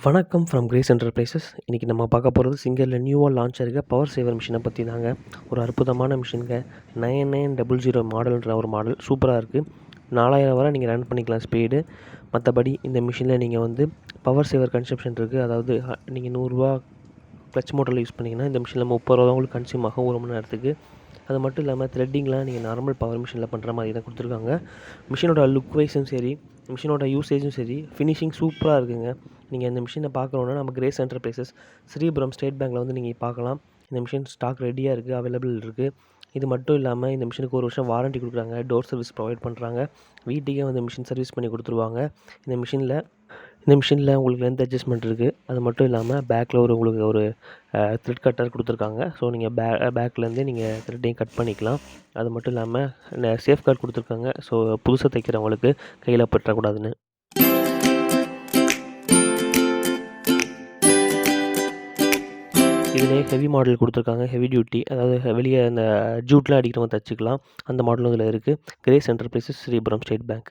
வணக்கம் from grace enterprises. இன்றைக்கி நம்ம பார்க்க போகிறது சிங்கரில் நியூவாக லான்ச் ஆகிருக்க பவர் சேவர் மிஷினை பற்றி தாங்க. ஒரு அற்புதமான மிஷினுங்க. 9900 மாடல்ன்ற ஒரு மாடல் சூப்பராக இருக்குது. 4000 வரை நீங்கள் ரன் பண்ணிக்கலாம் ஸ்பீடு. மற்றபடி இந்த மிஷினில் நீங்கள் வந்து பவர் சேவர் கன்சப்ஷன் இருக்குது. அதாவது நீங்கள் 100 கிளச் மோட்டரில் யூஸ் பண்ணிங்கன்னா இந்த மிஷினில் 30 தான் உங்களுக்கு கன்சியூம் ஆகும் 1 மணி நேரத்துக்கு. அது மட்டும் இல்லாமல் த்ரெட்டிங்லாம் நீங்கள் நார்மல் பவர் மிஷினில் பண்ணுற மாதிரி தான் கொடுத்துருக்காங்க. மிஷினோட லுக் வைஸும் சரி, மிஷினோட யூசேஜும் சரி, ஃபினிஷிங் சூப்பராக இருக்குங்க. நீங்கள் இந்த மிஷினை பார்க்கணுன்னா நம்ம கிரேஸ் என்டர்பிரைசஸ் ஸ்ரீபுரம் ஸ்டேட் பேங்க்கில் வந்து நீங்கள் பார்க்கலாம். இந்த மிஷின் ஸ்டாக் ரெடியாக இருக்குது, அவைலபிள் இருக்குது. இது மட்டும் இல்லாமல் இந்த மிஷினுக்கு 1 வருஷம் வாரண்ட்டி கொடுக்குறாங்க, டோர் சர்வீஸ் ப்ரொவைட் பண்ணுறாங்க. வீட்டுக்கே வந்து மிஷின் சர்வீஸ் பண்ணி கொடுத்துருவாங்க. இந்த மிஷினில் உங்களுக்கு லென்த் அட்ஜஸ்ட்மெண்ட் இருக்குது. அது மட்டும் இல்லாமல் பேக்கில் உங்களுக்கு ஒரு த்ரெட் கட்டர் கொடுத்துருக்காங்க. ஸோ நீங்கள் பேக்லேருந்தே நீங்கள் த்ரெட்டையும் கட் பண்ணிக்கலாம். அது மட்டும் இல்லாமல் சேஃப் கார்டு கொடுத்துருக்காங்க. ஸோ புதுசாக தைக்கிறவங்களுக்கு கையில் பற்றக்கூடாதுன்னு. இதிலே ஹெவி மாடல் கொடுத்துருக்காங்க, ஹெவி டியூட்டி, அதாவது வெளியே அந்த ஜூட்லாம் அடிக்கிறவங்க தைச்சிக்கலாம். அந்த மாடலும் இதில் இருக்குது. Grace enterprises, Sripuram state bank.